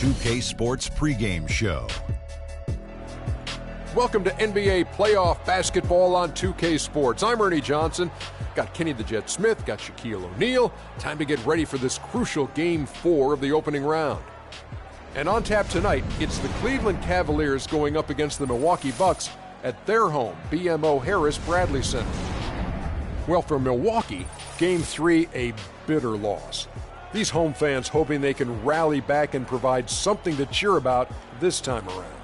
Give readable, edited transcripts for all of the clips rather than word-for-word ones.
2K Sports pregame show. Welcome to NBA playoff basketball on 2K Sports. I'm Ernie Johnson. Got Kenny the Jet Smith, got Shaquille O'Neal. Time to get ready for this crucial Game 4 of the opening round. And on tap tonight, it's the Cleveland Cavaliers going up against the Milwaukee Bucks at their home, BMO Harris Bradley Center. Well, for Milwaukee, Game 3, a bitter loss. These home fans hoping they can rally back and provide something to cheer about this time around.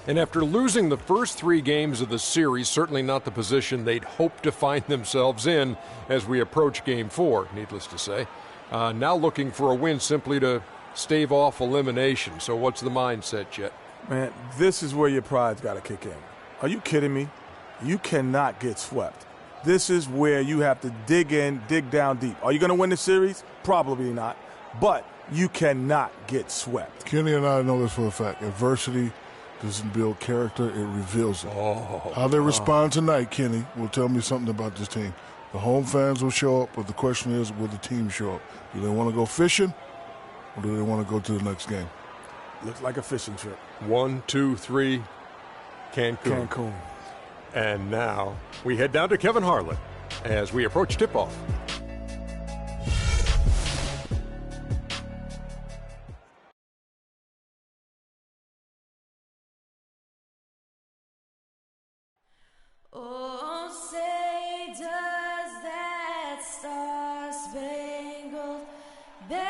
And after losing the first 3 games of the series, certainly not the position they'd hoped to find themselves in as we approach Game 4, needless to say. Now looking for a win simply to stave off elimination. So what's the mindset, Jet? Man, this is where your pride's got to kick in. Are you kidding me? You cannot get swept. This is where you have to dig in, dig down deep. Are you going to win the series? Probably not. But you cannot get swept. Kenny and I know this for a fact. Adversity doesn't build character, it reveals it. How they respond tonight, Kenny, will tell me something about this team. The home fans will show up, but the question is, will the team show up? Do they want to go fishing, or do they want to go to the next game? Looks like a fishing trip. 1, 2, 3, Cancun. And now we head down to Kevin Harlan as we approach tip-off. Oh, say does that star-spangled banner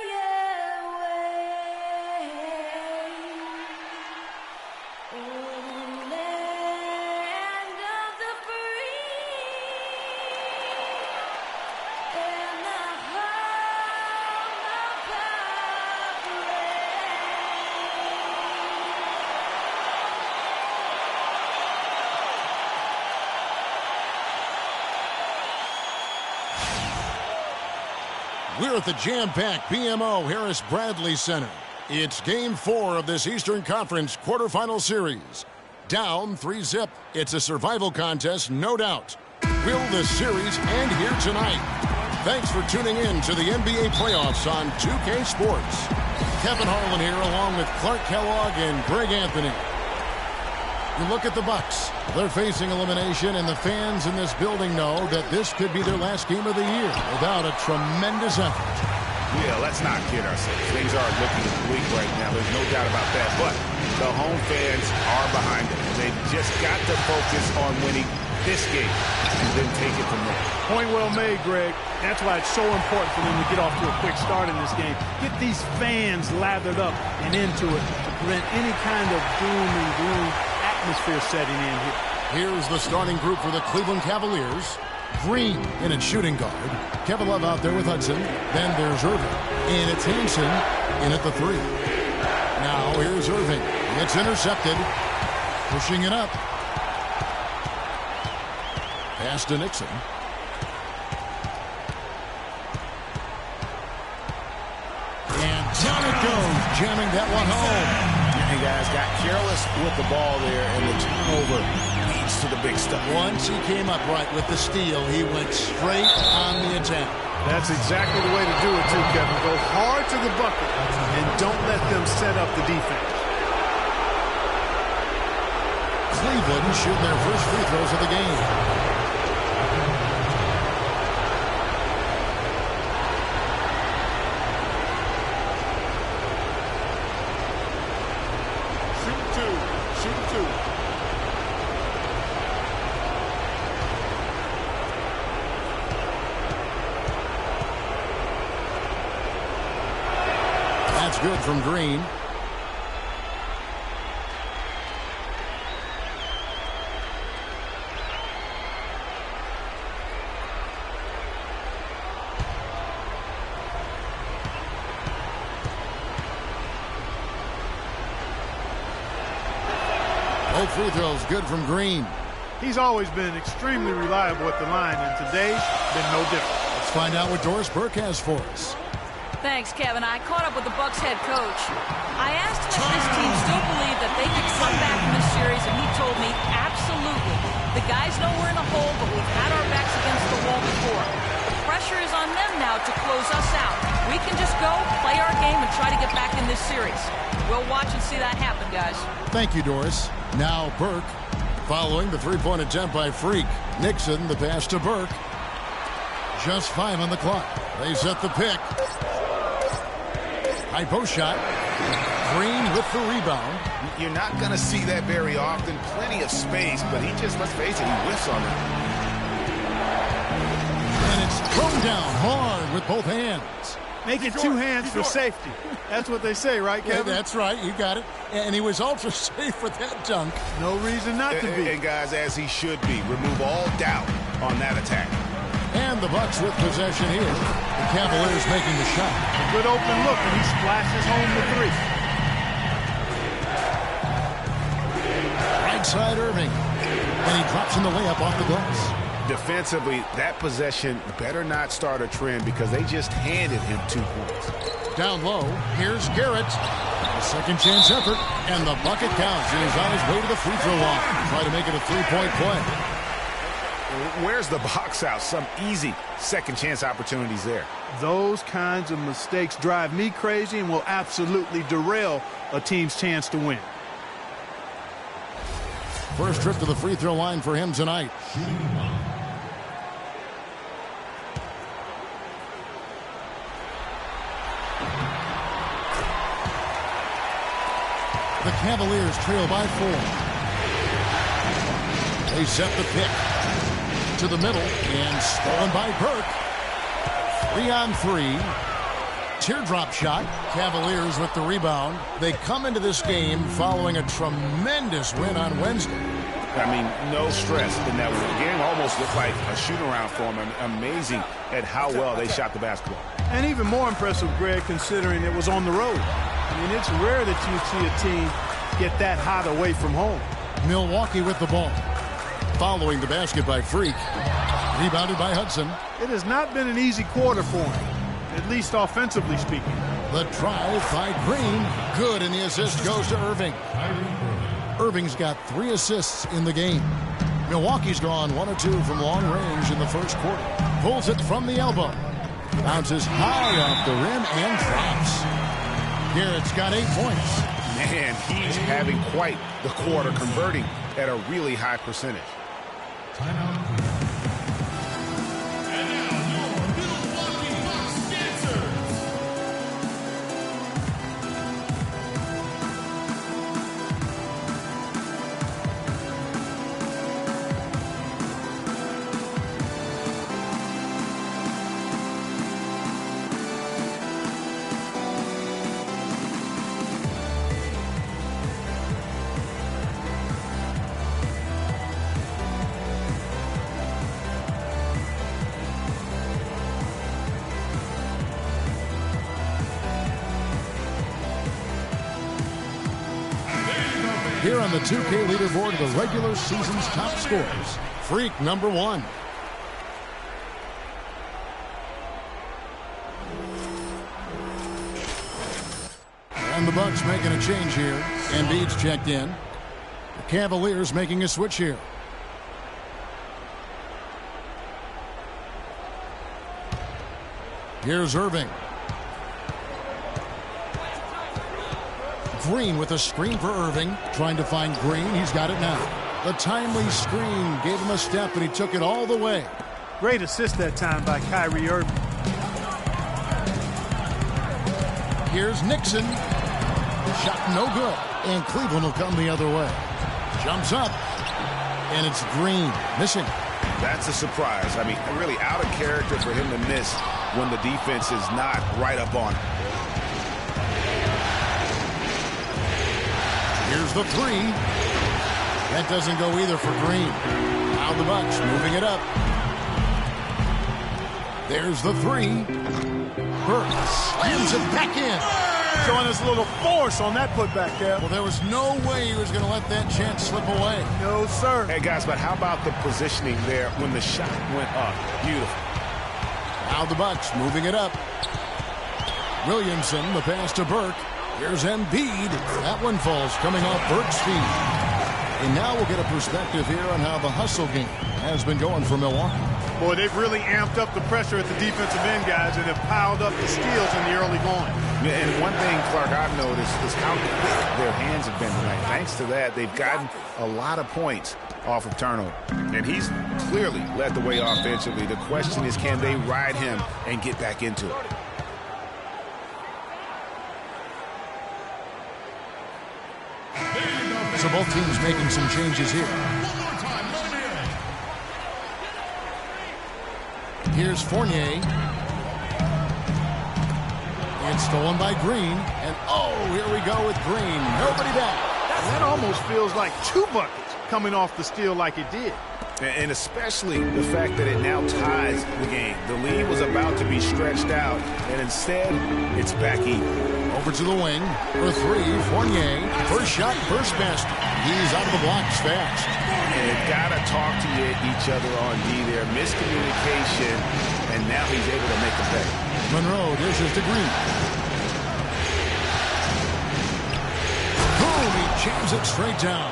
yet wave? Oh, land of the free and the home of We're at the jam-packed BMO Harris Bradley Center. It's Game 4 of this Eastern Conference quarterfinal series. Down 3-zip. It's a survival contest, no doubt. Will the series end here tonight? Thanks for tuning in to the NBA playoffs on 2K Sports. Kevin Harlan here along with Clark Kellogg and Greg Anthony. You look at the Bucks. They're facing elimination, and the fans in this building know that this could be their last game of the year without a tremendous effort. Yeah, let's not kid ourselves. Things are looking bleak right now. There's no doubt about that. But the home fans are behind them. They've just got to focus on winning this game and then take it from there. Point well made, Greg. That's why it's so important for them to get off to a quick start in this game. Get these fans lathered up and into it to prevent any kind of doom and gloom atmosphere setting in here. Here's the starting group for the Cleveland Cavaliers. Green in at shooting guard. Kevin Love out there with Hudson. Then there's Irving. And it's Hanson in at the 3. Now here's Irving. It's intercepted. Pushing it up. Pass to Nixon. And down it goes. Jamming that one home. You guys got careless with the ball there, and the turnover leads to the big stuff. Once he came up right with the steal, he went straight on the attack. That's exactly the way to do it, too, Kevin. Go hard to the bucket and don't let them set up the defense. Cleveland shooting their first free throws of the game. Good from Green. Both free throws good from Green. He's always been extremely reliable at the line, and today's been no different. Let's find out what Doris Burke has for us. Thanks, Kevin. I caught up with the Bucks head coach. I asked him if this team still believed that they could come back from this series, and he told me absolutely. The guys know we're in a hole, but we've had our backs against the wall before. The pressure is on them now to close us out. We can just go, play our game, and try to get back in this series. We'll watch and see that happen, guys. Thank you, Doris. Now Burke following the three-point attempt by Freak. Nixon, the pass to Burke. Just 5 on the clock. They set the pick. High post shot. Green with the rebound. You're not going to see that very often. Plenty of space, but he just, let's face it, he whiffs on it. And it's thrown down hard with both hands. Make it 2 hands for safety. That's what they say, right, Kevin? Yeah, that's right. You got it. And he was ultra safe with that dunk. No reason not to be. And guys, as he should be, remove all doubt on that attack. And the Bucks with possession here. The Cavaliers making the shot. A good open look, and he splashes home the 3. Right side Irving. And he drops in the layup off the glass. Defensively, that possession better not start a trend because they just handed him 2 points. Down low, here's Garrett. A second chance effort, and the bucket counts. And he's on his way to the free throw line. Try to make it a 3-point play. Where's the box out? Some easy second chance opportunities there. Those kinds of mistakes drive me crazy and will absolutely derail a team's chance to win. First trip to the free throw line for him tonight. The Cavaliers trail by 4. They set the pick to the middle and stolen by Burke. 3-on-3. Teardrop shot. Cavaliers with the rebound. They come into this game following a tremendous win on Wednesday. I mean, no stress in that game. Almost looked like a shoot-around for them. Amazing at how well they shot the basketball. And even more impressive, Greg, considering it was on the road. I mean, it's rare that you see a team get that hot away from home. Milwaukee with the ball. Following the basket by Freak. Rebounded by Hudson. It has not been an easy quarter for him, at least offensively speaking. The drive by Green. Good, and the assist goes to Irving. Irving's got 3 assists in the game. Milwaukee's gone 1 or 2 from long range in the first quarter. Pulls it from the elbow. Bounces high off the rim and drops. Garrett's got 8 points. Man, he's having quite the quarter, converting at a really high percentage. Here on the 2K leaderboard, the regular season's top scorers. Freak number 1. And the Bucks making a change here. Embiid's checked in. The Cavaliers making a switch here. Here's Irving. Green with a screen for Irving. Trying to find Green. He's got it now. The timely screen gave him a step, and he took it all the way. Great assist that time by Kyrie Irving. Here's Nixon. Shot no good. And Cleveland will come the other way. Jumps up. And it's Green. Missing. That's a surprise. I mean, really out of character for him to miss when the defense is not right up on him. Here's the 3. That doesn't go either for Green. Now the Bucks moving it up. There's the 3. Burke slams it back in. Showing us a little force on that putback, Kev. Well, there was no way he was going to let that chance slip away. No, sir. Hey, guys, but how about the positioning there when the shot went up? Beautiful. Now the Bucks moving it up. Williamson, the pass to Burke. Here's Embiid. That one falls coming off Burke's feet. And now we'll get a perspective here on how the hustle game has been going for Milwaukee. Boy, they've really amped up the pressure at the defensive end, guys, and have piled up the steals in the early going. Yeah, and one thing, Clark, I've noticed is how quick their hands have been tonight. Thanks to that, they've gotten a lot of points off of turnover. And he's clearly led the way offensively. The question is, can they ride him and get back into it? So both teams making some changes here. Here's Fournier. It's stolen by Green. And oh, here we go with Green. Nobody down. That almost feels like 2 buckets coming off the steal like it did. And especially the fact that it now ties the game. The lead was about to be stretched out, and instead, it's back even. Over to the wing for 3, Fournier. First shot, first basket. He's out of the blocks fast. And they've got to talk to each other on D there. Miscommunication, and now he's able to make a play. Monroe dishes to Green. Boom, he jams it straight down.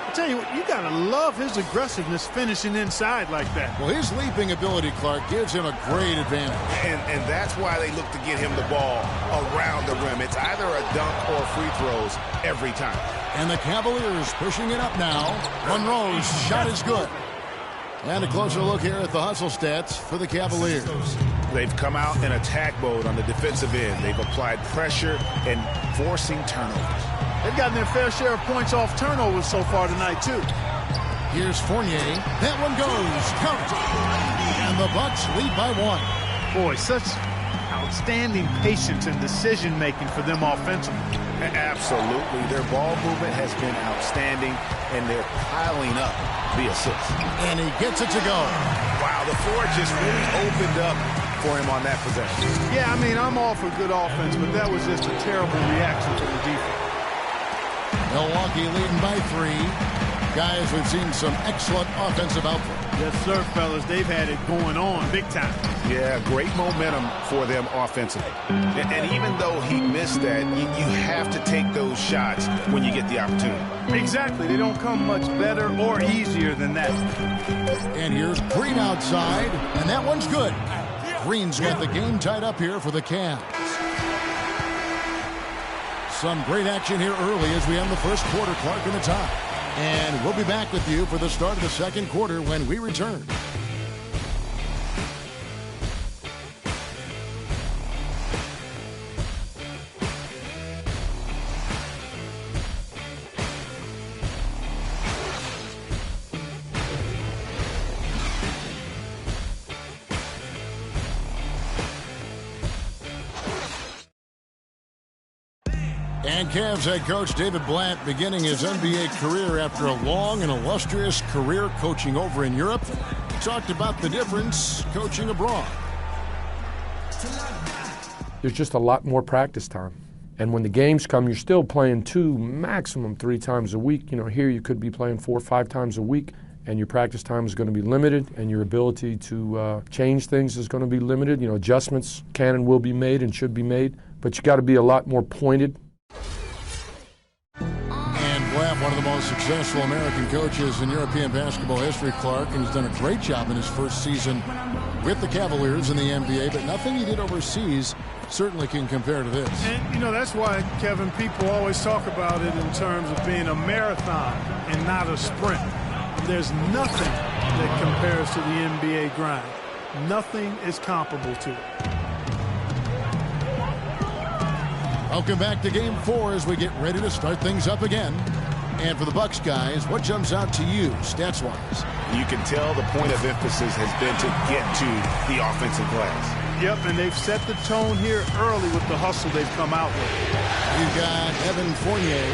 I tell you what, you got to love his aggressiveness finishing inside like that. Well, his leaping ability, Clark, gives him a great advantage. And that's why they look to get him the ball around the rim. It's either a dunk or free throws every time. And the Cavaliers pushing it up now. Monroe's shot is good. And a closer look here at the hustle stats for the Cavaliers. They've come out in attack mode on the defensive end. They've applied pressure and forcing turnovers. They've gotten their fair share of points off turnovers so far tonight, too. Here's Fournier. That one goes. Count it. And the Bucks lead by 1. Boy, such outstanding patience and decision-making for them offensively. Absolutely. Their ball movement has been outstanding, and they're piling up the assists. And he gets it to go. Wow, the floor just really opened up for him on that possession. Yeah, I mean, I'm all for good offense, but that was just a terrible reaction from the defense. Milwaukee leading by 3. Guys, we've seen some excellent offensive output. Yes, sir, fellas. They've had it going on big time. Yeah, great momentum for them offensively. And even though he missed that, you have to take those shots when you get the opportunity. Exactly. They don't come much better or easier than that. And here's Green outside, and that one's good. Green's got the game tied up here for the Cavs. Some great action here early as we end the first quarter. Clark in the top. And we'll be back with you for the start of the second quarter when we return. And Cavs head coach David Blatt beginning his NBA career after a long and illustrious career coaching over in Europe. Talked about the difference coaching abroad. There's just a lot more practice time. And when the games come, you're still playing 2, maximum 3 times a week. You know, here you could be playing 4 or 5 times a week, and your practice time is going to be limited, and your ability to change things is going to be limited. You know, adjustments can and will be made and should be made, but you got to be a lot more pointed. One of the most successful American coaches in European basketball history, Clark, and he's done a great job in his first season with the Cavaliers in the NBA, but nothing he did overseas certainly can compare to this. And, you know, that's why, Kevin, people always talk about it in terms of being a marathon and not a sprint. There's nothing that compares to the NBA grind. Nothing is comparable to it. Welcome back to Game 4 as we get ready to start things up again. And for the Bucks guys, what jumps out to you, stats-wise? You can tell the point of emphasis has been to get to the offensive glass. Yep, and they've set the tone here early with the hustle they've come out with. You've got Evan Fournier,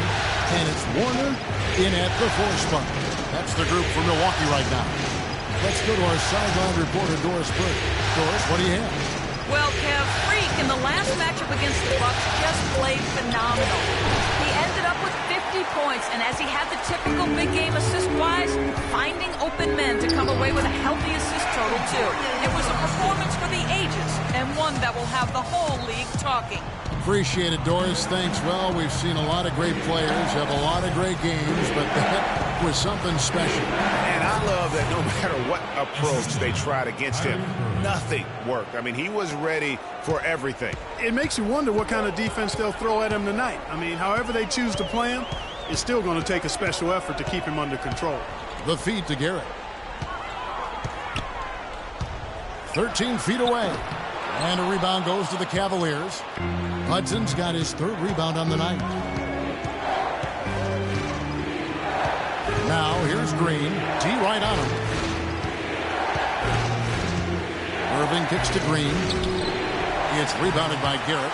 and it's Warner in at the 4 spot. That's the group for Milwaukee right now. Let's go to our sideline reporter, Doris Burke. Doris, what do you have? Well, Kev, Freak in the last matchup against the Bucks just played phenomenal. He ended up with 50 points, and as he had the typical big game assist-wise, finding open men to come away with a healthy assist total, too. It was a performance for the ages, and one that will have the whole league talking. Appreciate it, Doris. Thanks. Well, we've seen a lot of great players have a lot of great games, but that was something special. And I love that no matter what approach they tried against him, nothing worked. I mean, he was ready for everything. It makes you wonder what kind of defense they'll throw at him tonight. I mean, however they choose to play him, it's still going to take a special effort to keep him under control. The feed to Garrett. 13 feet away. And a rebound goes to the Cavaliers. Hudson's got his third rebound on the night. Now here's Green. D right on him. Irving kicks to Green. It's rebounded by Garrett.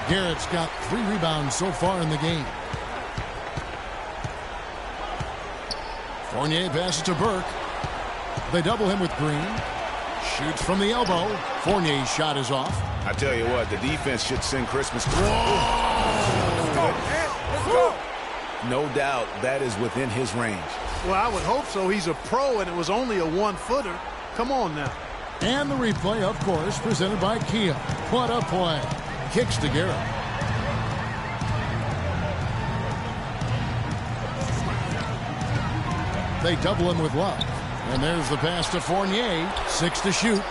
Garrett's got 3 rebounds so far in the game. Fournier passes to Burke. They double him with Green. Shoots from the elbow. Fournier's shot is off. I tell you what, the defense should sing Christmas. Let's go. No doubt that is within his range. Well, I would hope so. He's a pro, and it was only a 1-footer. Come on now. And the replay, of course, presented by Kia. What a play. Kicks to Garrett. They double him with Love. And there's the pass to Fournier. 6 to shoot.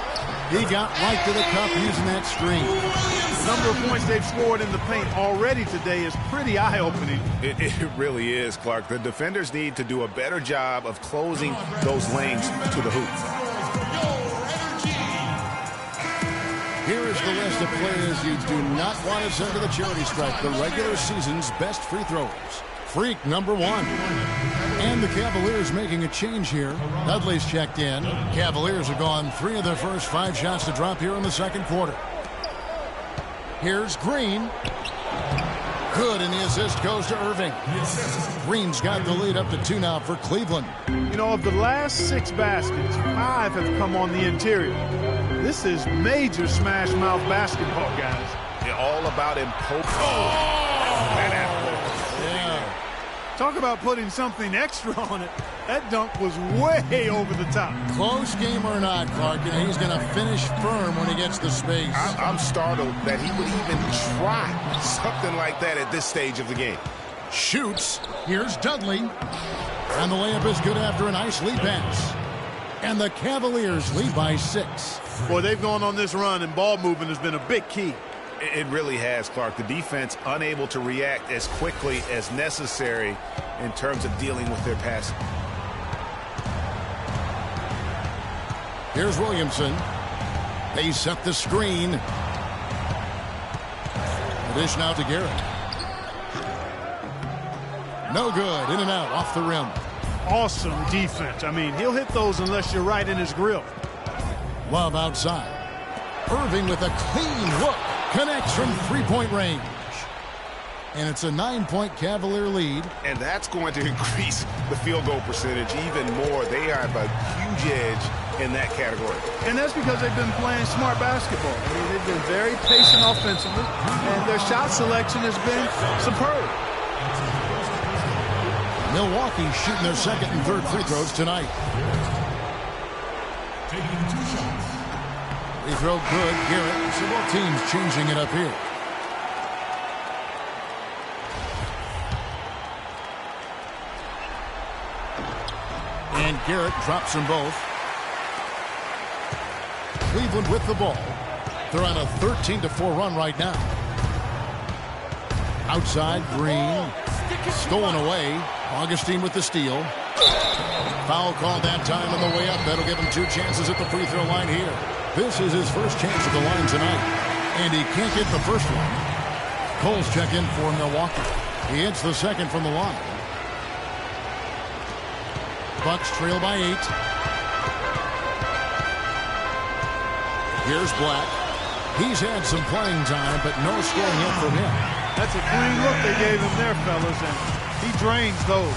He got right to the cup using that screen. The number of points they've scored in the paint already today is pretty eye-opening. It really is, Clark. The defenders need to do a better job of closing those lanes to the hoop. Here is the list of players you do not want to send to the charity stripe. The regular season's best free throwers. Freak number 1. And the Cavaliers making a change here. Dudley's checked in. Cavaliers have gone 3 of their first 5 shots to drop here in the second quarter. Here's Green. Good, and the assist goes to Irving. Green's got the lead up to 2 now for Cleveland. You know, of the last 6 baskets, 5 have come on the interior. This is major smash-mouth basketball, guys. They're all about imposing. Talk about putting something extra on it. That dunk was way over the top. Close game or not, Clark, you know, he's going to finish firm when he gets the space. I'm startled that he would even try something like that at this stage of the game. Shoots. Here's Dudley. And the layup is good after a nice lead pass. And the Cavaliers lead by 6. Boy, they've gone on this run, and ball movement has been a big key. It really has, Clark. The defense unable to react as quickly as necessary in terms of dealing with their passing. Here's Williamson. They set the screen. Dish now to Garrett. No good. In and out. Off the rim. Awesome defense. I mean, he'll hit those unless you're right in his grill. Love outside. Irving with a clean look. Connects from 3-point range. And it's a 9-point Cavalier lead. And that's going to increase the field goal percentage even more. They have a huge edge in that category. And that's because they've been playing smart basketball. I mean, they've been very patient offensively, and their shot selection has been superb. Milwaukee shooting their second and third free throws tonight. Free throw good. Garrett. So both teams changing it up here. And Garrett drops them both. Cleveland with the ball. They're on a 13-4 run right now. Outside, Green. Stolen away. Augustine with the steal. Foul called that time on the way up. That'll give him 2 chances at the free throw line here. This is his first chance at the line tonight. And he can't get the first one. Cole's check in for Milwaukee. He hits the second from the line. Bucks trail by 8. Here's Black. He's had some playing time, but no scoring yet from him. That's a clean look they gave him there, fellas, and he drains those.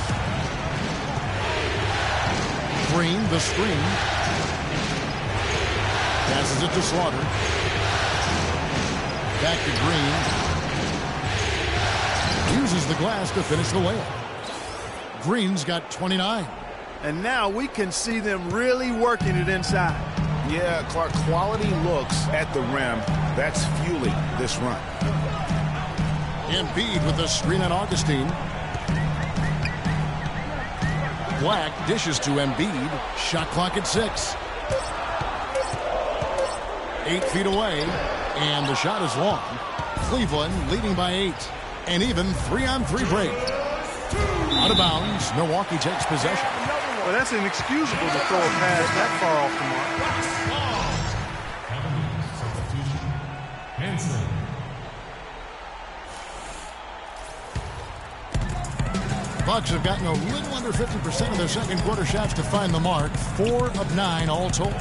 Green, the screen. Passes it to Slaughter. Back to Green. Uses the glass to finish the layup. Green's got 29. And now we can see them really working it inside. Yeah, Clark, quality looks at the rim. That's fueling this run. Embiid with the screen on Augustine. Black dishes to Embiid. Shot clock at 6. 8 feet away, and the shot is long. Cleveland leading by 8. An even 3-on-3 break. Out of bounds, Milwaukee takes possession. Well, that's inexcusable to throw a pass that far off the mark. Bucks have gotten a little under 50% of their second quarter shots to find the mark. 4 of 9 all told.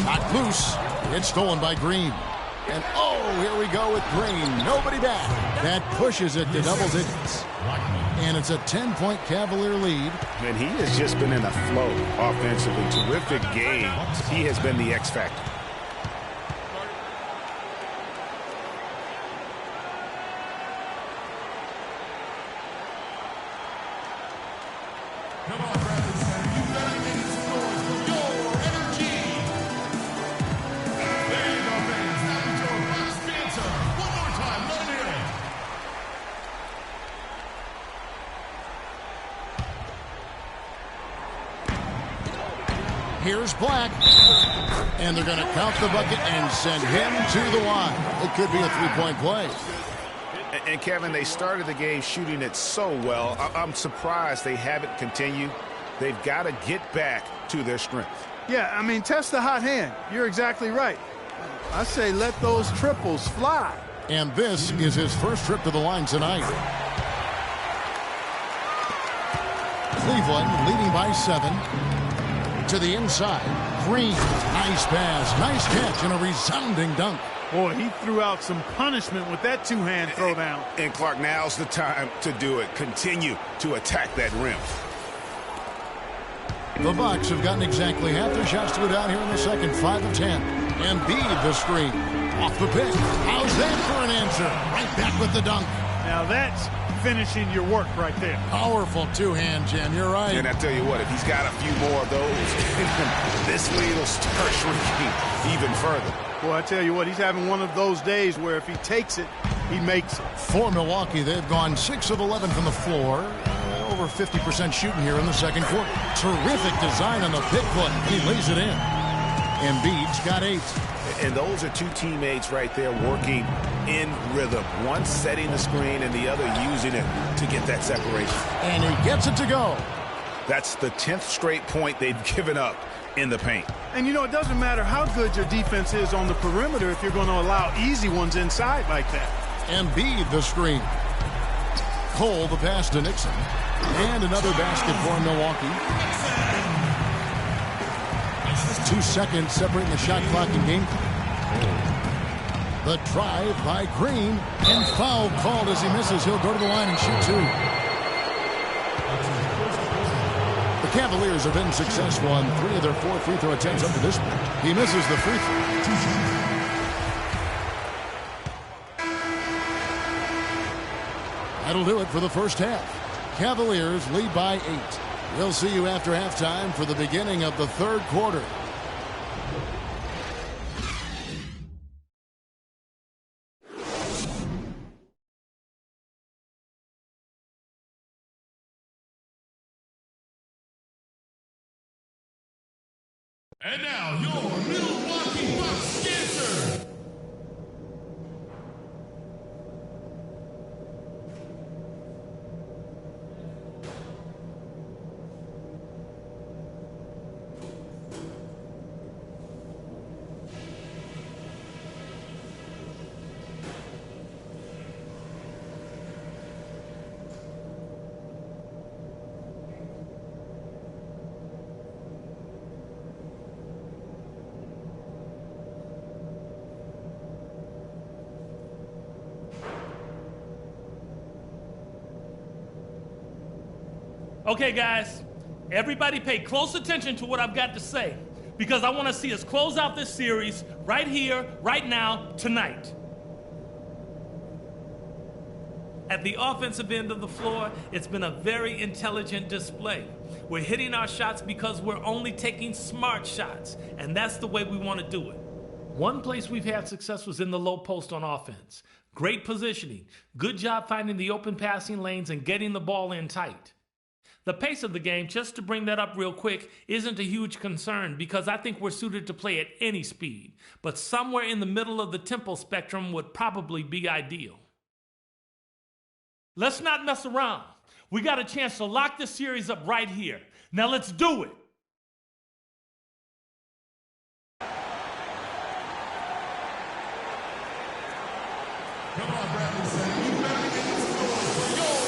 Knocked loose. It's stolen by Green. And oh, here we go with Green. Nobody back. That pushes it to double digits. And it's a 10-point Cavalier lead. And he has just been in a flow offensively. Terrific game. He has been the X factor. Here's Black. And they're going to count the bucket and send him to the line. It could be a three-point play. And Kevin, they started the game shooting it so well. I'm surprised they haven't continued. They've got to get back to their strength. Yeah, I mean, test the hot hand. You're exactly right. I say let those triples fly. And this is his first trip to the line tonight. Cleveland leading by 7. To the inside. Green. Nice pass. Nice catch and a resounding dunk. Boy, he threw out some punishment with that two-hand throwdown. And Clark, now's the time to do it. Continue to attack that rim. The Bucks have gotten exactly half their shots to go down here in the second. 5 of 10. Embiid the screen. Off the pick. How's that for an answer? Right back with the dunk. Now that's finishing your work right there. Powerful two-hand jam. You're right. And I tell you what, if he's got a few more of those, this lead will start shrinking even further. Well, I tell you what, he's having one of those days where if he takes it, he makes it. For Milwaukee, they've gone 6 of 11 from the floor. Over 50% shooting here in the second quarter. Terrific design on the pick foot. He lays it in. Embiid's got 8. And those are two teammates right there working in rhythm. One setting the screen and the other using it to get that separation. And he gets it to go. That's the 10th straight point they've given up in the paint. And you know, it doesn't matter how good your defense is on the perimeter if you're going to allow easy ones inside like that. Embiid the screen. Cole the pass to Nixon. And another basket for Milwaukee. 2 seconds separating the shot clock in game. The drive by Green. And foul called as he misses. He'll go to the line and shoot 2. The Cavaliers have been successful on 3 of their 4 free throw attempts up to this point. He misses the free throw. That'll do it for the first half. Cavaliers lead by 8. We'll see you after halftime for the beginning of the third quarter. And now, your Milwaukee Bucks dancer. Okay, guys, everybody pay close attention to what I've got to say, because I want to see us close out this series right here, right now, tonight. At the offensive end of the floor, it's been a very intelligent display. We're hitting our shots because we're only taking smart shots, and that's the way we want to do it. One place we've had success was in the low post on offense. Great positioning. Good job finding the open passing lanes and getting the ball in tight. The pace of the game, just to bring that up real quick, isn't a huge concern because I think we're suited to play at any speed. But somewhere in the middle of the tempo spectrum would probably be ideal. Let's not mess around. We got a chance to lock this series up right here. Now let's do it.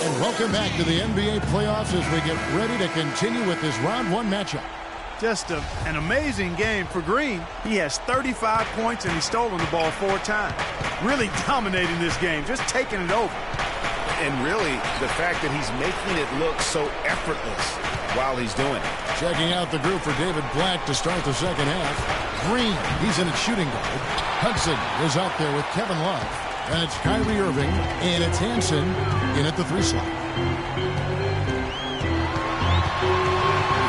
And welcome back to the NBA playoffs as we get ready to continue with this round one matchup. Just an amazing game for Green. He has 35 points and he's stolen the ball 4 times. Really dominating this game, just taking it over. And really, the fact that he's making it look so effortless while he's doing it. Checking out the group for David Black to start the second half. Green, he's in at shooting guard. Hudson is out there with Kevin Love. And it's Kyrie Irving, and it's Hansen in at the 3 slot.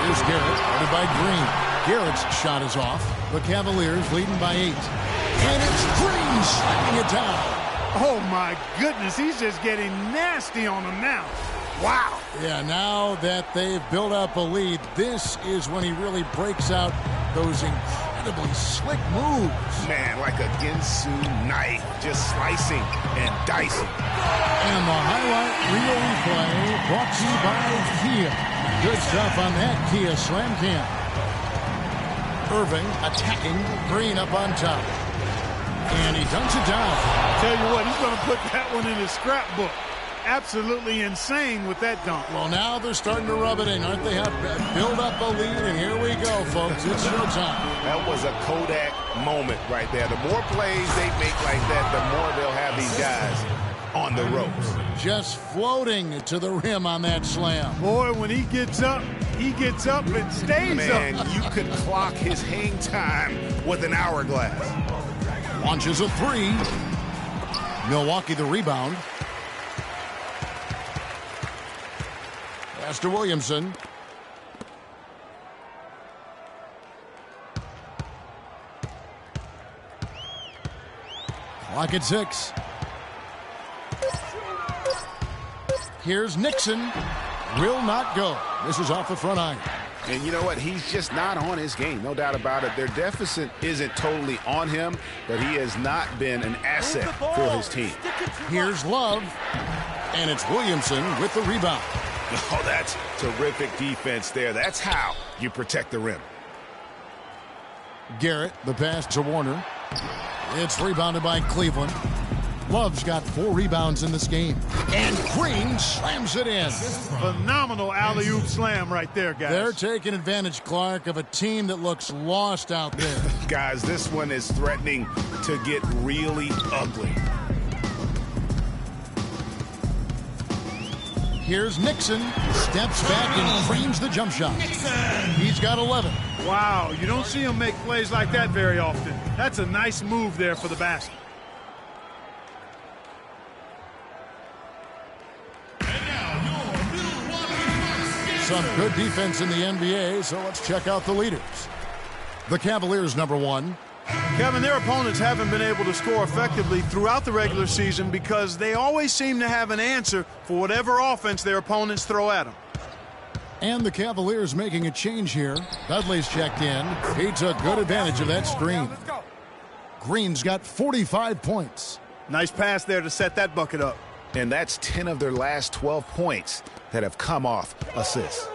Here's Garrett, guarded by Green. Garrett's shot is off. The Cavaliers leading by 8. And it's Green slapping it down. Oh, my goodness. He's just getting nasty on them now. Wow. Yeah, now that they've built up a lead, this is when he really breaks out those incredibly slick moves. Man, like a Ginsu knife, just slicing and dicing. And the highlight reel replay brought to you by Kia. Good stuff on that Kia Slam Cam. Irving attacking, Green up on top. And he dunks it down. Tell you what, he's going to put that one in his scrapbook. Absolutely insane with that dunk. Well, now they're starting to rub it in, aren't they? Have build up a lead, and here we go, folks. It's showtime. That was a Kodak moment right there. The more plays they make like that, the more they'll have these guys on the ropes. Just floating to the rim on that slam. Boy, when he gets up and stays Man, up. you could clock his hang time with an hourglass. Launches a 3. Milwaukee the rebound. Pass to Williamson. Clock at 6. Here's Nixon. Will not go. This is off the front iron. And you know what? He's just not on his game. No doubt about it. Their deficit isn't totally on him, but he has not been an asset for his team. Here's Love. And it's Williamson with the rebound. Oh, that's terrific defense there. That's how you protect the rim. Garrett, the pass to Warner. It's rebounded by Cleveland. Love's got 4 rebounds in this game. And Green slams it in. Phenomenal alley-oop slam right there, guys. They're taking advantage, Clark, of a team that looks lost out there. Guys, this one is threatening to get really ugly. Here's Nixon. Steps back and frames the jump shot. He's got 11. Wow, you don't see him make plays like that very often. That's a nice move there for the basket. Some good defense in the NBA, so let's check out the leaders. The Cavaliers, number 1. Kevin, their opponents haven't been able to score effectively throughout the regular season because they always seem to have an answer for whatever offense their opponents throw at them. And the Cavaliers making a change here. Dudley's checked in. He took good advantage of that screen. Green's got 45 points. Nice pass there to set that bucket up. And that's 10 of their last 12 points that have come off assists.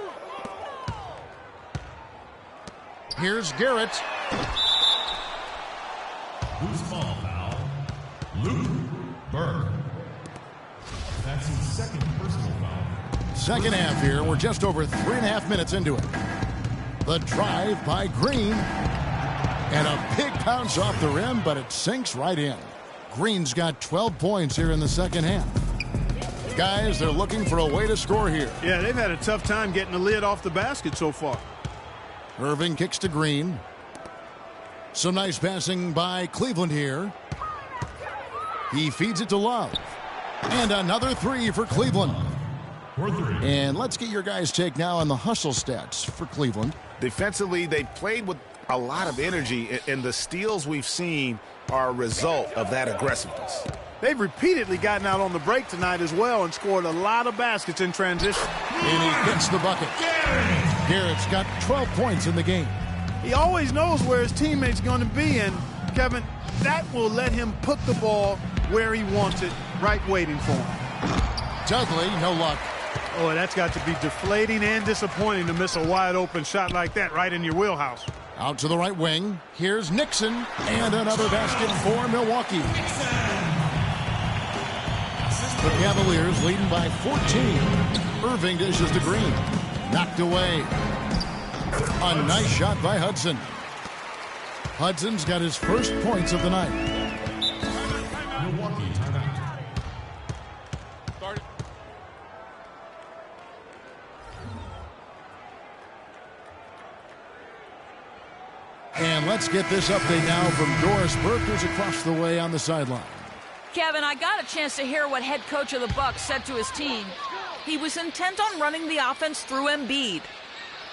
Here's Garrett. Who's small foul? Luke Burke. That's his second personal foul. Second half here. We're just over 3.5 minutes into it. The drive by Green. And a big bounce off the rim, but it sinks right in. Green's got 12 points here in the second half. Guys, they're looking for a way to score here. Yeah, they've had a tough time getting the lid off the basket so far. Irving kicks to Green. Some nice passing by Cleveland here. He feeds it to Love. And another 3 for Cleveland. And let's get your guys' take now on the hustle stats for Cleveland. Defensively, they played with a lot of energy, and the steals we've seen are a result of that aggressiveness. They've repeatedly gotten out on the break tonight as well and scored a lot of baskets in transition. And he gets the bucket. Garrett's got 12 points in the game. He always knows where his teammate's going to be, and, Kevin, that will let him put the ball where he wants it, right waiting for him. Dudley, no luck. Oh, that's got to be deflating and disappointing to miss a wide-open shot like that right in your wheelhouse. Out to the right wing. Here's Nixon, and another basket for Milwaukee. The Cavaliers leading by 14. Irving dishes to Green. Knocked away. A nice shot by Hudson. Hudson's got his first points of the night. Milwaukee timeout. And let's get this update now from Doris Burke, who's across the way on the sideline. Kevin, I got a chance to hear what head coach of the Bucks said to his team. He was intent on running the offense through Embiid.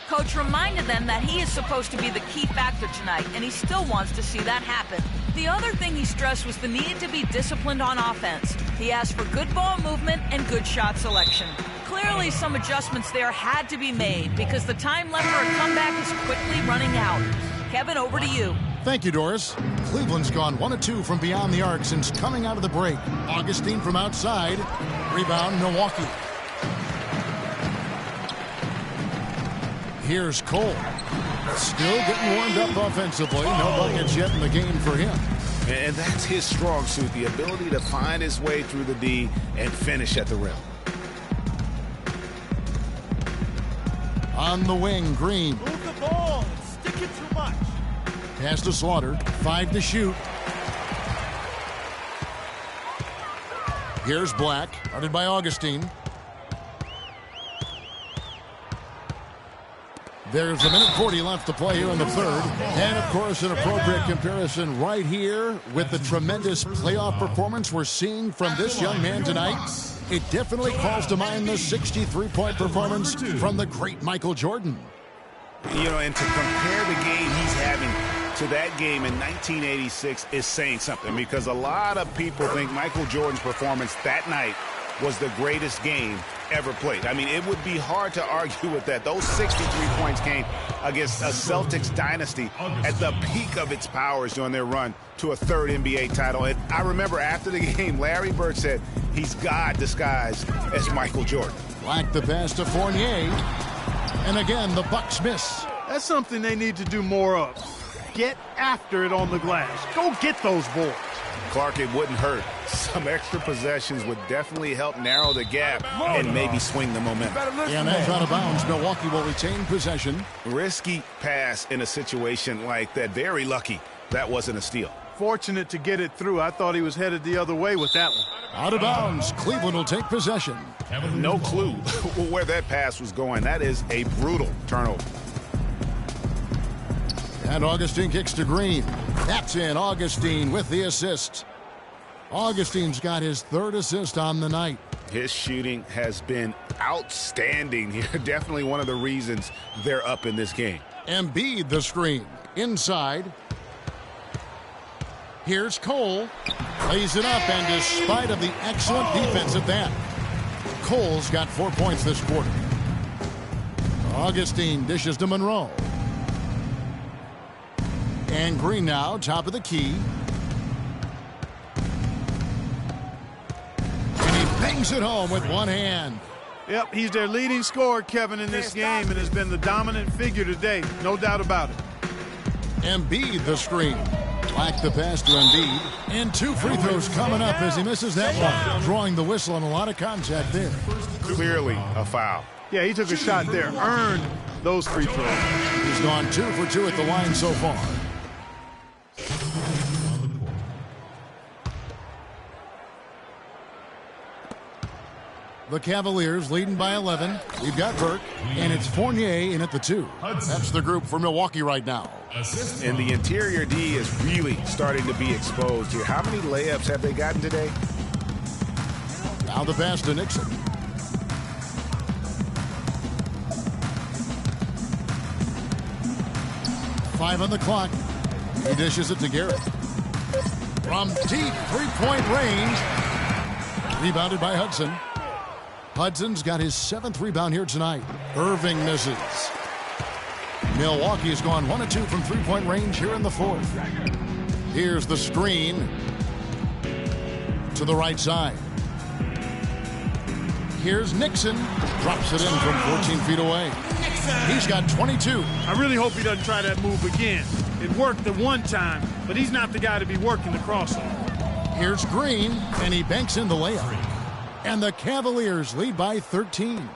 Coach reminded them that he is supposed to be the key factor tonight, and he still wants to see that happen. The other thing he stressed was the need to be disciplined on offense. He asked for good ball movement and good shot selection. Clearly, some adjustments there had to be made because the time left for a comeback is quickly running out. Kevin, over to you. Thank you, Doris. Cleveland's gone 1 of 2 from beyond the arc since coming out of the break. Augustine from outside. Rebound, Milwaukee. Here's Cole. Still getting warmed up offensively. No buckets yet in the game for him. And that's his strong suit, the ability to find his way through the D and finish at the rim. On the wing, Green. Move the ball. Stick it too much. Pass to Slaughter. 5 to shoot. Here's Black. Guarded by Augustine. There's a minute 40 left to play here in the third. And, of course, an appropriate comparison right here with the tremendous playoff performance we're seeing from this young man tonight. It definitely calls to mind the 63-point performance from the great Michael Jordan. You know, and to compare the game he's having to that game in 1986 is saying something, because a lot of people think Michael Jordan's performance that night was the greatest game ever played. I mean, it would be hard to argue with that. Those 63 points came against a Celtics dynasty at the peak of its powers during their run to a third NBA title. And I remember after the game, Larry Bird said he's God disguised as Michael Jordan. Like the pass to Fournier. And again, the Bucks miss. That's something they need to do more of. Get after it on the glass. Go get those boards. Clark, it wouldn't hurt. Some extra possessions would definitely help narrow the gap and maybe swing the momentum. And that's out of bounds. Milwaukee will retain possession. Risky pass in a situation like that. Very lucky that wasn't a steal. Fortunate to get it through. I thought he was headed the other way with that one. Out of bounds. Cleveland will take possession. No clue where that pass was going. That is a brutal turnover. And Augustine kicks to Green. That's in. Augustine with the assist. Augustine's got his third assist on the night. His shooting has been outstanding here. Definitely one of the reasons they're up in this game. Embiid the screen. Inside. Here's Cole. Lays it up, and despite of the excellent defense at that, Cole's got 4 points this quarter. Augustine dishes to Monroe. And Green now, top of the key. And he bangs it home with one hand. Yep, he's their leading scorer, Kevin, in this game, and has been the dominant figure today. No doubt about it. Embiid the screen. Black the pass to Embiid. And 2 free throws coming up as he misses that one. Drawing the whistle and a lot of contact there. Clearly a foul. Yeah, he took a shot there. Earned those free throws. He's gone 2 for 2 at the line so far. The Cavaliers leading by 11. We've got Burke, and it's Fournier in at the 2. That's the group for Milwaukee right now. And the interior D is really starting to be exposed here. How many layups have they gotten today? Now the pass to Nixon. 5 on the clock. He dishes it to Garrett. From deep three-point range. Rebounded by Hudson. Hudson's got his 7th rebound here tonight. Irving misses. Milwaukee's gone 1 of 2 from three-point range here in the 4th. Here's the screen to the right side. Here's Nixon. Drops it in from 14 feet away. He's got 22. I really hope he doesn't try that move again. It worked the one time, but he's not the guy to be working the crossover. Here's Green, and he banks in the layup. And the Cavaliers lead by 13.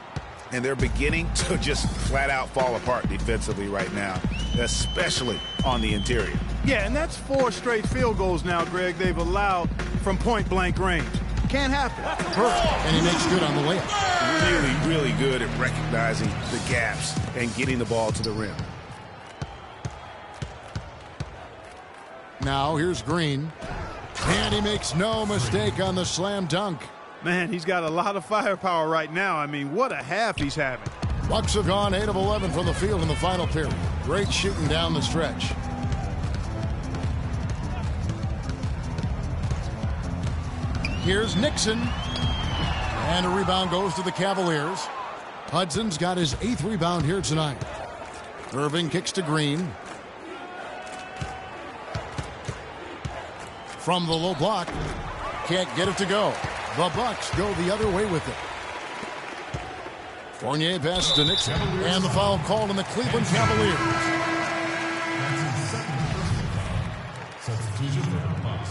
And they're beginning to just flat out fall apart defensively right now, especially on the interior. Yeah, and that's 4 straight field goals now, Greg, they've allowed from point-blank range. Can't happen. And he makes good on the layup. Really, really good at recognizing the gaps and getting the ball to the rim. Now here's Green. And he makes no mistake on the slam dunk. Man, he's got a lot of firepower right now. I mean, what a half he's having. Bucks have gone 8 of 11 from the field in the final period. Great shooting down the stretch. Here's Nixon. And a rebound goes to the Cavaliers. Hudson's got his 8th rebound here tonight. Irving kicks to Green. From the low block. Can't get it to go. The Bucks go the other way with it. Fournier passes to Nixon. And the foul called on the Cleveland Cavaliers. Substitution for the Bucks.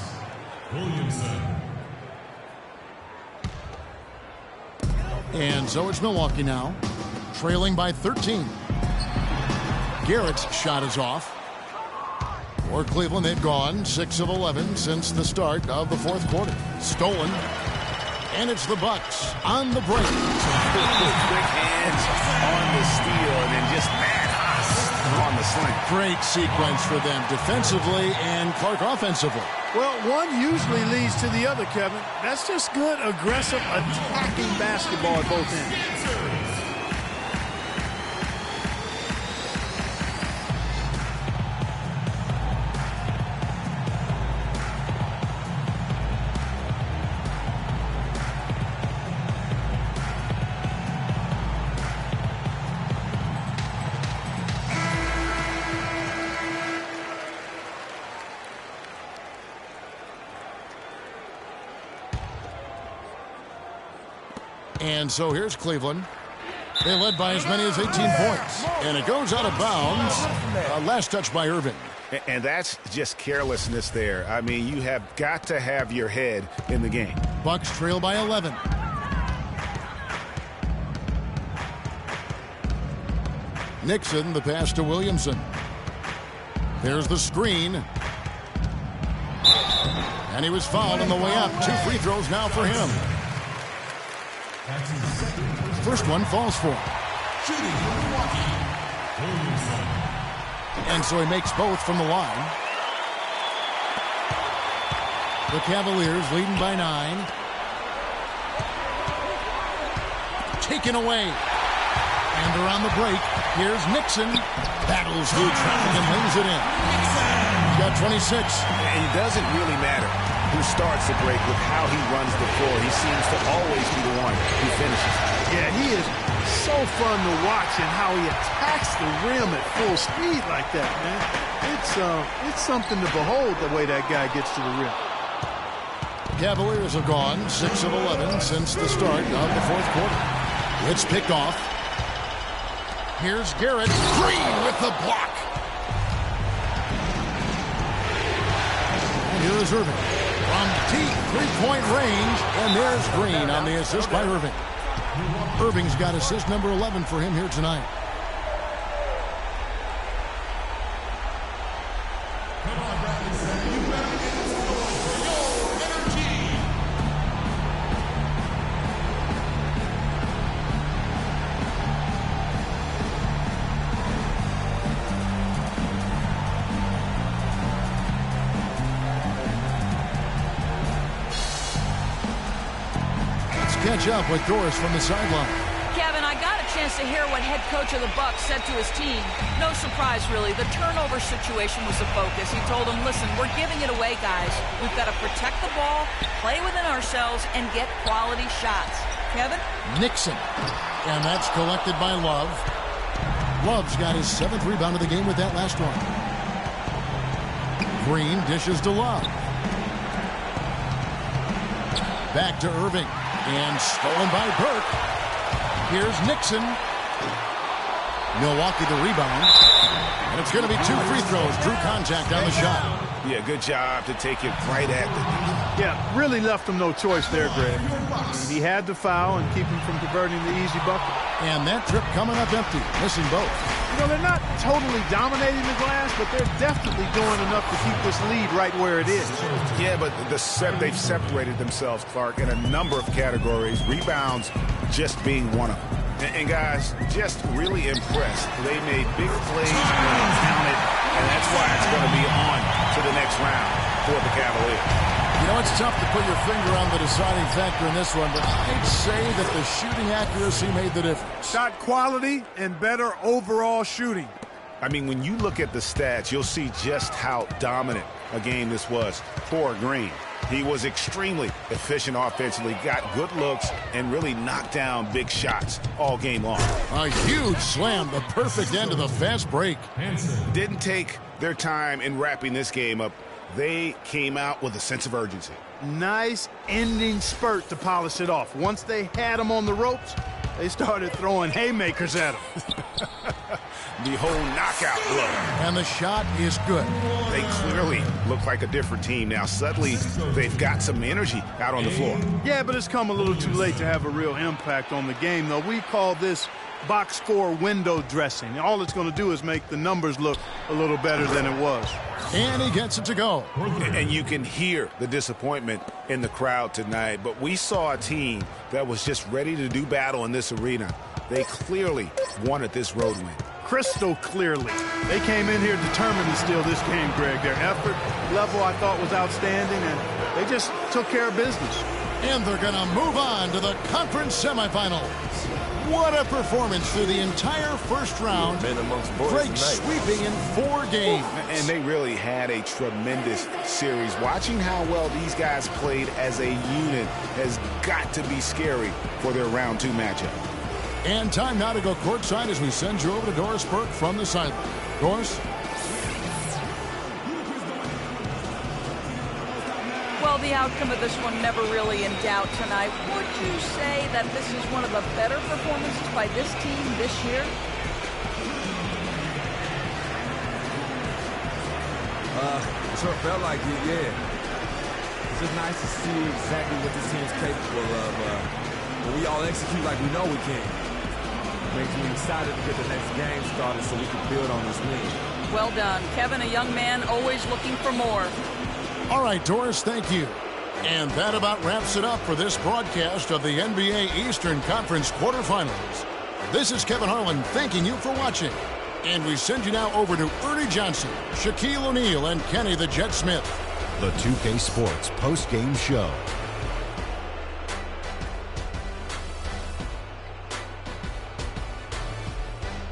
Williamson. And so it's Milwaukee now, trailing by 13. Garrett's shot is off. For Cleveland, they've gone 6 of 11 since the start of the 4th quarter. Stolen. And it's the Bucks on the break. Quick hands on the steal and then just mad hustle on the sling. Great sequence for them defensively and Clark offensively. Well, one usually leads to the other, Kevin. That's just good, aggressive, attacking basketball at both ends. And so here's Cleveland. They led by as many as 18 points. And it goes out of bounds. Last touch by Irving. And that's just carelessness there. I mean, you have got to have your head in the game. Bucks trail by 11. Nixon, the pass to Williamson. There's the screen. And he was fouled on the way up. 2 free throws now for him. First one falls for him. Shooting for Milwaukee. Williamson. And so he makes both from the line. The Cavaliers leading by 9. Taken away. And they're on the break. Here's Nixon. Battles through traffic and lays it in. He's got 26. And it doesn't really matter who starts the break with how he runs the floor. He seems to always be the one who finishes. Yeah, he is so fun to watch and how he attacks the rim at full speed like that, man. It's something to behold the way that guy gets to the rim. Cavaliers have gone 6 of 11 since the start of the 4th quarter. It's picked off. Here's Garrett. Green with the block. And here is Irving. From deep three-point range. And there's Green on the assist by Irving. Irving's got assist number 11 for him here tonight. Come on, Bradley Center. You better get this going for your energy. Let's catch up with Doris from the sideline. Kevin, I got a chance to hear what head coach of the Bucks said to his team. No surprise, really. The turnover situation was the focus. He told them, listen, we're giving it away, guys. We've got to protect the ball, play within ourselves, and get quality shots. Kevin? Nixon. And that's collected by Love. Love's got his 7th rebound of the game with that last one. Green dishes to Love. Back to Irving. And stolen by Burke. Here's Nixon. Milwaukee the rebound. And it's going to be 2 free throws. Drew contact on the shot. Yeah, good job to take it right at the... Yeah, really left him no choice there, Greg. He had to foul and keep him from converting the easy bucket. And that trip coming up empty, missing both. You know, they're not totally dominating the glass, but they're definitely doing enough to keep this lead right where it is. Yeah, but they've separated themselves, Clark, in a number of categories. Rebounds just being one of them. And guys, just really impressed. They made big plays when it counted, and that's why it's going to be on to the next round for the Cavaliers. You know, it's tough to put your finger on the deciding factor in this one, but I'd say that the shooting accuracy made the difference. Shot quality and better overall shooting. I mean, when you look at the stats, you'll see just how dominant a game this was for Green. He was extremely efficient offensively, got good looks, and really knocked down big shots all game long. A huge slam, the perfect end of the fast break. Didn't take their time in wrapping this game up. They came out with a sense of urgency. Nice ending spurt to polish it off. Once they had him on the ropes, they started throwing haymakers at him. The whole knockout blow. And the shot is good. They clearly look like a different team now. Suddenly, they've got some energy out on the floor. Yeah, but it's come a little too late to have a real impact on the game, though. We call this box score window dressing. All it's going to do is make the numbers look a little better than it was. And he gets it to go. And you can hear the disappointment in the crowd tonight. But we saw a team that was just ready to do battle in this arena. They clearly wanted this road win. Crystal clearly. They came in here determined to steal this game, Greg. Their effort level, I thought, was outstanding, and they just took care of business. And they're going to move on to the conference semifinals. What a performance through the entire first round. Drake sweeping in 4 games. And they really had a tremendous series. Watching how well these guys played as a unit has got to be scary for their round 2 matchup. And time now to go courtside as we send you over to Doris Burke from the sideline. Doris? Well, the outcome of this one never really in doubt tonight. Would you say that this is one of the better performances by this team this year? Sure felt like it, yeah. It's just nice to see exactly what this team's capable of. When we all execute like we know we can. Makes me excited to get the next game started so we can build on this lead. Well done. Kevin, a young man always looking for more. All right, Doris, thank you. And that about wraps it up for this broadcast of the NBA Eastern Conference quarterfinals. This is Kevin Harlan thanking you for watching. And we send you now over to Ernie Johnson, Shaquille O'Neal, and Kenny the Jet Smith. The 2K Sports post-game show.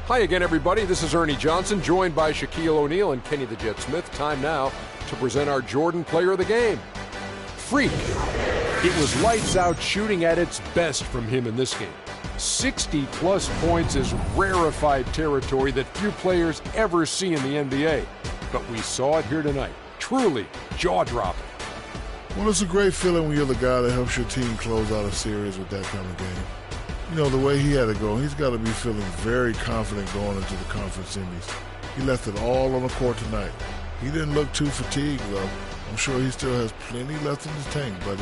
Hi again, everybody. This is Ernie Johnson, joined by Shaquille O'Neal and Kenny the Jet Smith. Time now to present our Jordan Player of the Game. Freak. It was lights out shooting at its best from him in this game. 60-plus points is rarefied territory that few players ever see in the NBA. But we saw it here tonight. Truly jaw-dropping. Well, it's a great feeling when you're the guy that helps your team close out a series with that kind of game. You know, the way he had to go, he's got to be feeling very confident going into the conference semis. He left it all on the court tonight. He didn't look too fatigued, though. I'm sure he still has plenty left in his tank, buddy.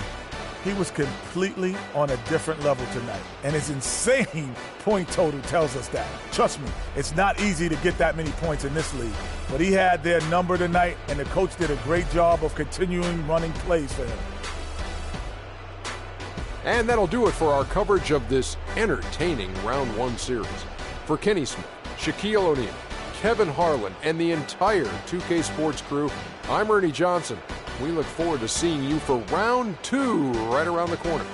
He was completely on a different level tonight, and his insane point total tells us that. Trust me, it's not easy to get that many points in this league, but he had their number tonight, and the coach did a great job of continuing running plays for him. And that'll do it for our coverage of this entertaining Round 1 series. For Kenny Smith, Shaquille O'Neal, Kevin Harlan, and the entire 2K Sports crew, I'm Ernie Johnson. We look forward to seeing you for Round 2 right around the corner.